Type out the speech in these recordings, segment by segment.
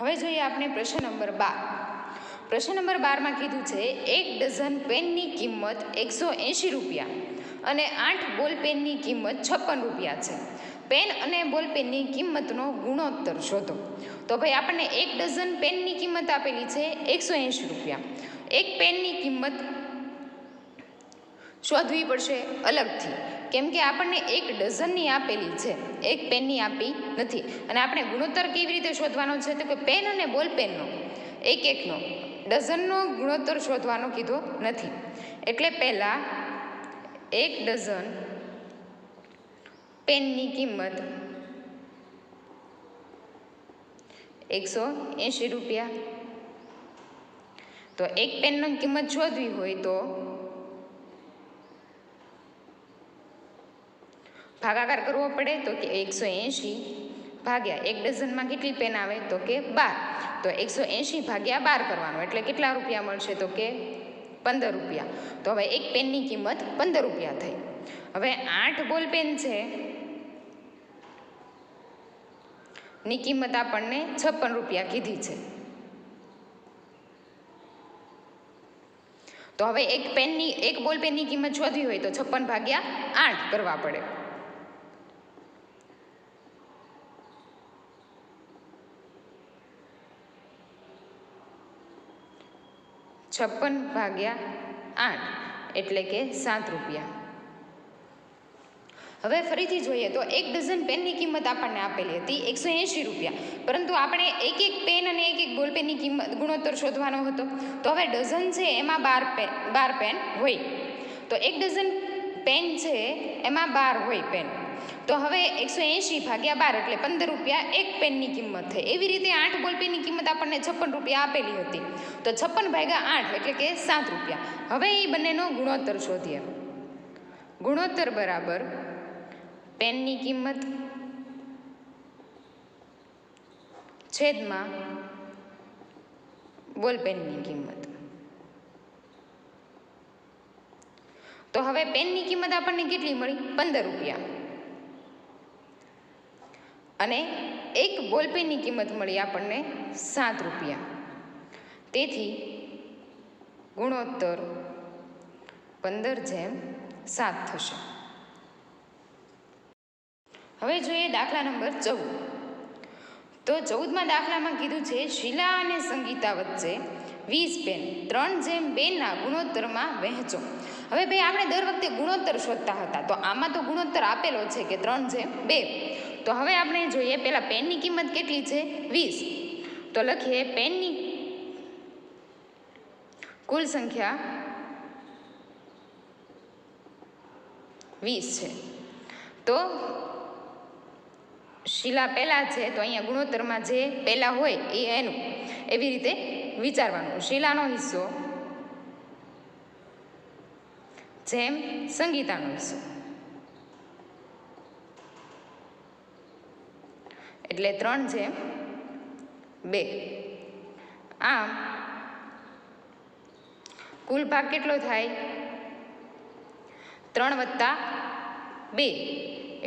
હવે જોઈએ આપણે પ્રશ્ન નંબર 12. પ્રશ્ન નંબર 12 માં કીધું છે 1 ડઝન પેનની કિંમત 180 રૂપિયા અને 8 બોલ પેનની કિંમત 56 રૂપિયા છે. પેન અને બોલ પેનની કિંમતનો ગુણોત્તર શોધો. તો ભાઈ આપણને 1 ડઝન પેનની કિંમત આપેલી છે 180 રૂપિયા. એક પેનની કિંમત શોધવી પડશે અલગથી, કેમ કે આપણને 1 ડઝનની આપેલી છે, એક પેનની આપી નથી. અને આપણે ગુણોત્તર કેવી રીતે શોધવાનો છે તો કે પેન અને બોલ પેનનો એક એકનો ડઝનનો ગુણોત્તર શોધવાનો કીધો નથી. એટલે પહેલાં 1 ડઝન પેનની કિંમત 180 રૂપિયા. તો એક પેનની કિંમત શોધવી હોય તો ભાગાકાર કરવો પડે. તો કે 180 ભાગ્યા 1 ડઝનમાં કેટલી પેન આવે તો કે 12. તો 180 ભાગ્યા 12 કરવાનો એટલે કેટલા રૂપિયા મળશે તો કે 15 રૂપિયા. તો હવે એક પેનની કિંમત 15 રૂપિયા થઈ. હવે 8 બોલ પેન છે ની કિંમત આપણને 56 રૂપિયા કીધી છે. તો હવે એક બોલ પેનની કિંમત શોધવી હોય તો 56 ભાગ્યા 8 કરવા પડે. છપ્પન ભાગ્યા 8 એટલે કે 7 રૂપિયા. હવે ફરીથી જોઈએ તો 1 ડઝન પેનની કિંમત આપણને આપેલી હતી 180 રૂપિયા, પરંતુ આપણે એક એક પેન અને એક એક બોલ પેનની કિંમત ગુણોત્તર શોધવાનો હતો. તો હવે ડઝન છે એમાં 12 પેન હોય, તો 1 ડઝન પેન છે એમાં 12 હોય પેન. તો હવે 180 ભાગ્યા 12 એટલે 15 રૂપિયા એક પેનની કિંમત થઈ. એવી રીતે 8 બોલ પેનની કિંમત આપણને 56 રૂપિયા આપેલી હતી, તો 56 ભાગ્યા 8 એટલે કે 7 રૂપિયા. હવે એ બંનેનો ગુણોત્તર શોધીએ. ગુણોત્તર બરાબર પેનની કિંમત છેદમાં બોલ પેનની કિંમત. તો હવે પેનની કિંમત આપણને કેટલી મળી 15 રૂપિયા અને એક બોલ પેનની કિંમત મળી આપણને 7 રૂપિયા. તેથી ગુણોત્તર 15:7 થશે. હવે જોઈએ દાખલા નંબર 14. તો 14માં દાખલામાં કીધું છે શીલા અને સંગીતા વચ્ચે 20 પેન 3:2 ગુણોત્તરમાં વહેંચો. હવે ભાઈ આપણે દર વખતે ગુણોત્તર શોધતા હતા, તો આમાં તો ગુણોત્તર આપેલો છે કે 3:2. તો હવે આપણે જોઈએ પહેલાં પેનની કિંમત કેટલી છે 20. તો લખીએ પેનની કુલ સંખ્યા 20 છે. તો શીલા પહેલાં છે, તો અહીંયા ગુણોત્તરમાં જે પહેલાં હોય એ એનું એવી રીતે વિચારવાનું. શીલાનો હિસ્સો જેમ સંગીતાનો હિસ્સો એટલે 3:2. આમ કુલ ભાગ કેટલો થાય 3 + 2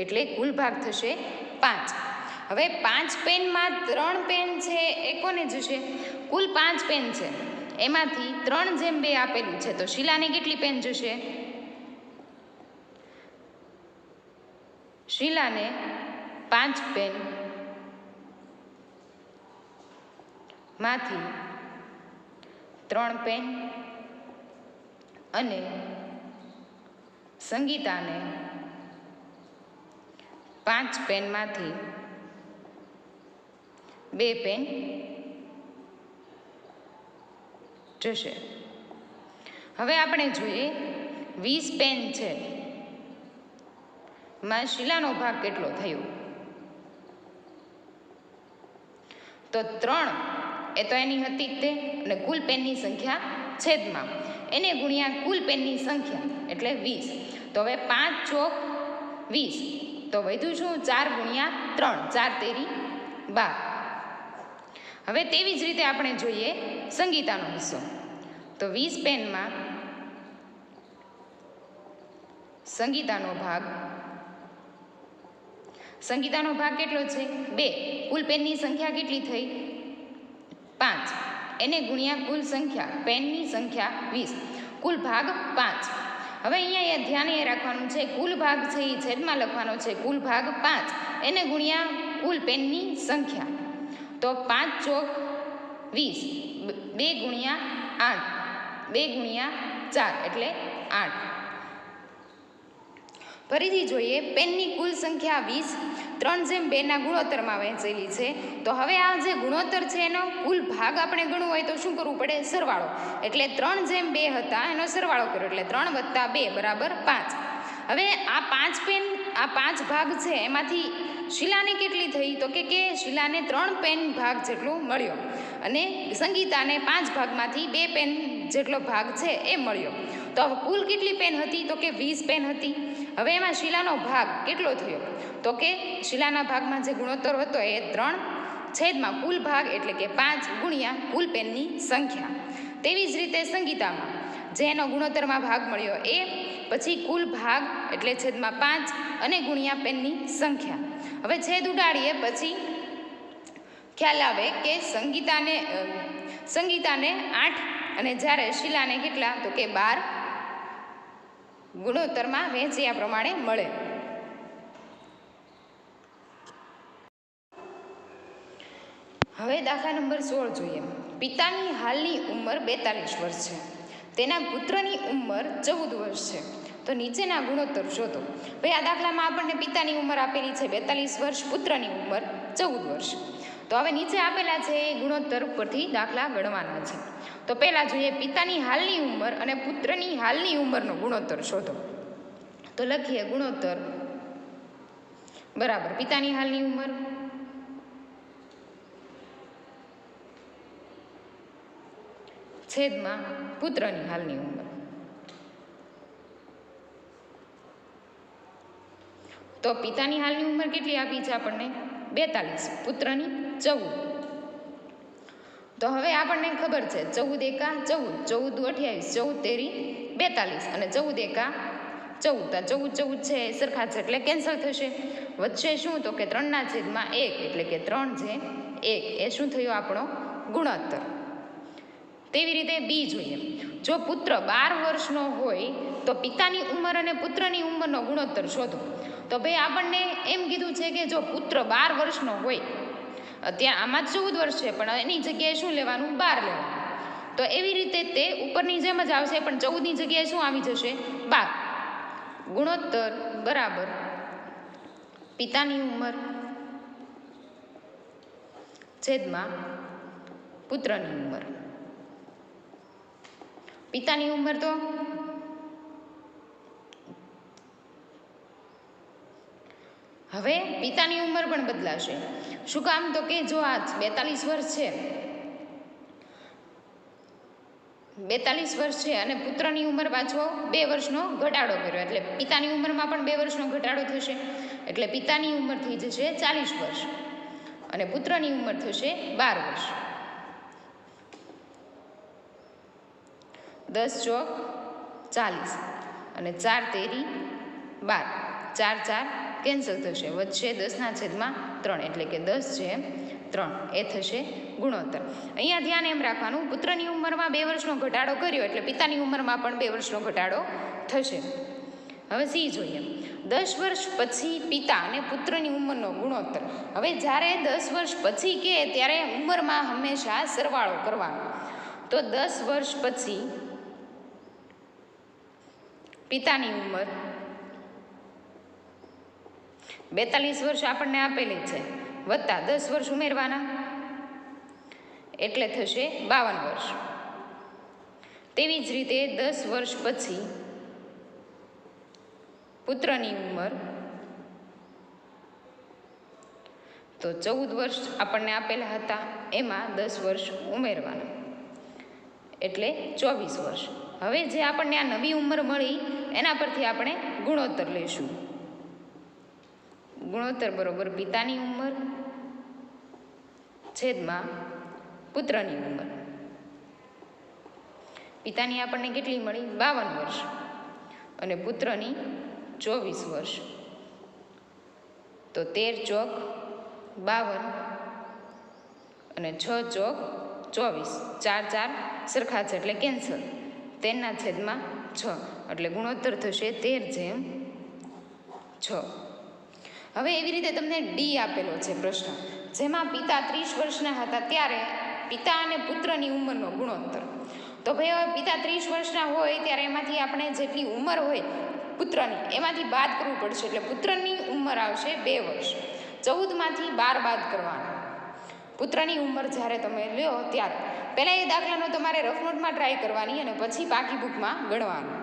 એટલે કુલ ભાગ થશે 5. હવે 5 પેનમાં 3 પેન છે એ કોને જશે? કુલ 5 પેન છે એમાંથી 3:2 આપેલું છે, તો શીલાને કેટલી પેન જશે? શીલાને 5 પેન માંથી 3 પેન અને સંગીતાને 5 પેનમાંથી 2 પેન જશે. હવે આપણે જોઈએ 20 પેન છે માં શીલાનો ભાગ કેટલો થયો? તો 3 એ તો એની હતી જ તે, અને કુલ પેનની સંખ્યા છેદમાં એને ગુણ્યા કુલ પેનની સંખ્યા એટલે 20. તો હવે 5 ચોક 20, તો વધ્યું શું 4 ગુણ્યા 3, 4 તેરી 12. હવે તેવી જ રીતે આપણે જોઈએ સંગીતાનો હિસ્સો. તો 20 પેનમાં સંગીતાનો ભાગ કેટલો છે 2. કુલ પેનની સંખ્યા કેટલી થઈ 5 એને ગુણ્યા કુલ સંખ્યા પેનની સંખ્યા 20, કુલ ભાગ 5. હવે અહીંયા ધ્યાન એ રાખવાનું છે, કુલ ભાગ છે એ છેદમાં લખવાનો છે, કુલ ભાગ 5 એને ગુણ્યા કુલ પેનની સંખ્યા. તો 5 ચોક 20, 2 ગુણ્યા 8, 2 ગુણ્યા 4 એટલે 8. ફરીથી જોઈએ, પેનની કુલ સંખ્યા 20, 3:2 ગુણોત્તરમાં વહેંચેલી છે. તો હવે આ જે ગુણોત્તર છે એનો કુલ ભાગ આપણે ગણવો હોય તો શું કરવું પડે? સરવાળો. એટલે 3:2 હતા એનો સરવાળો કર્યો એટલે 3 + 2 બરાબર 5. હવે આ 5 પેન, આ 5 ભાગ છે એમાંથી શીલાને કેટલી થઈ? તો કે શીલાને 3 પેન ભાગ જેટલો મળ્યો અને સંગીતાને 5 ભાગમાંથી 2 પેન જેટલો ભાગ છે એ મળ્યો. તો કુલ કેટલી પેન હતી? તો કે 20 પેન હતી. હવે એમાં શીલાનો ભાગ કેટલો થયો? તો કે શીલાના ભાગમાં જે ગુણોત્તર હતો એ 3 કુલ ભાગ એટલે કે 5 ગુણ્યા કુલ પેનની સંખ્યા. તેવી જ રીતે સંગીતામાં જે એનો ગુણોત્તરમાં ભાગ મળ્યો એ પછી કુલ ભાગ એટલે છેદમાં 5 અને ગુણ્યા પેનની સંખ્યા. હવે છેદ ઉડાડીએ પછી ખ્યાલ આવે કે સંગીતાને 8 અને જ્યારે શીલાને કેટલા? તો કે 12 ગુણોત્તરમાં વહેંચ્યા પ્રમાણે મળે. હવે દાખલા નંબર 16 જોઈએ. પિતાની હાલની ઉંમર 42 વર્ષ છે, તેના પુત્રની ઉંમર 14 વર્ષ છે. તો નીચેના ગુણોત્તર શોધો. ભાઈ આ દાખલામાં આપણને પિતાની ઉંમર આપેલી છે 42 વર્ષ, પુત્રની ઉંમર 14 વર્ષ. તો હવે નીચે આપેલા છે એ ગુણોત્તર ઉપરથી દાખલા ગણવાના છે. તો પહેલાં જોઈએ, પિતાની હાલની ઉંમર અને પુત્રની હાલની ઉંમરનો ગુણોત્તર શોધો. તો લખીએ ગુણોત્તર બરાબર પિતાની હાલની ઉંમર છેદમાં પુત્રની હાલની ઉંમર. તો પિતાની હાલની ઉંમર કેટલી આપી છે આપણને? 42, પુત્રની 14. તો હવે આપણને ખબર છે 14 એકા 14, 14 28, 14 તેરી 42 અને 14 એકા 14. તો 14 14 છે એ સરખા છે એટલે કેન્સલ થશે. વચ્ચે શું? તો કે 3/1 એટલે કે 3/1 એ શું થયો? આપણો ગુણોત્તર. તેવી રીતે બી જોઈએ. જો પુત્ર 12 વર્ષનો હોય તો પિતાની ઉંમર અને પુત્રની ઉંમરનો ગુણોત્તર શોધો. તો ભાઈ આપણને એમ કીધું છે કે જો પુત્ર 12 વર્ષનો હોય, ત્યાં આમાં 14 વર્ષ છે પણ એની જગ્યાએ શું લેવાનું? 12 લેવાનું. તો એવી રીતે તે ઉપરની જેમ જ આવશે પણ 14ની જગ્યાએ શું આવી જશે? 12. ગુણોત્તર બરાબર પિતાની ઉંમર છેદમાં પુત્રની ઉંમર. પિતાની ઉંમર તો હવે પિતાની ઉંમર પણ બદલાશે. શું કામ? તો કે જો આ 42 વર્ષ છે, 42 વર્ષ છે અને પુત્રની ઉંમર પાછો 2 વર્ષનો ઘટાડો કર્યો એટલે પિતાની ઉંમરમાં પણ 2 વર્ષનો ઘટાડો થશે. એટલે પિતાની ઉંમર થઈ જશે 40 વર્ષ અને પુત્રની ઉંમર થશે 12 વર્ષ. 10 ચોક 40 અને 4 તેરી 12, 4 4 કેન્સલ થશે. વચ્ચે 10/3 એટલે કે 10/3 એ થશે ગુણોત્તર. અહીંયા ધ્યાન એમ રાખવાનું, પુત્રની ઉંમરમાં 2 વર્ષનો ઘટાડો કર્યો એટલે પિતાની ઉંમરમાં પણ 2 વર્ષનો ઘટાડો થશે. હવે સી જોઈએ. 10 વર્ષ પછી પિતા અને પુત્રની ઉંમરનો ગુણોત્તર. હવે જ્યારે 10 વર્ષ પછી કે ત્યારે ઉંમરમાં હંમેશા સરવાળો કરવાનો. તો 10 વર્ષ પછી પિતાની ઉંમર 42 વર્ષ આપણને આપેલી છે, વત્તા 10 વર્ષ ઉમેરવાના એટલે થશે 52 વર્ષ. તેવી જ રીતે 10 વર્ષ પછી પુત્રની ઉંમર તો 14 વર્ષ આપણને આપેલા હતા, એમાં 10 વર્ષ ઉમેરવાના એટલે 24 વર્ષ. હવે જે આપણને આ નવી ઉંમર મળી એના પરથી આપણે ગુણોત્તર લઈશું. ગુણોત્તર બરોબર પિતાની ઉંમર છેદમાં પુત્રની ઉંમર. પિતાની આપણને કેટલી મળી? 52 વર્ષ અને પુત્રની 24 વર્ષ. તો 13 ચોક 52 અને 6 ચોક 24, 4 4 સરખા છે એટલે કેન્સલ, 13/6 એટલે ગુણોત્તર થશે 13/6. હવે એવી રીતે તમને ડી આપેલો છે પ્રશ્ન, જેમાં પિતા 30 વર્ષના હતા ત્યારે પિતા અને પુત્રની ઉંમરનો ગુણોત્તર. તો ભાઈ હવે પિતા 30 વર્ષના હોય ત્યારે એમાંથી આપણે જેટલી ઉંમર હોય પુત્રની એમાંથી બાદ કરવું પડશે, એટલે પુત્રની ઉંમર આવશે 2 વર્ષ. 14માંથી 12 બાદ કરવાના. પુત્રની ઉંમર જ્યારે તમે લ્યો ત્યારે પહેલાં એ દાખલાનો તમારે રફ નોટમાં ટ્રાય કરવાની અને પછી પાકી બુકમાં ગણવાનું.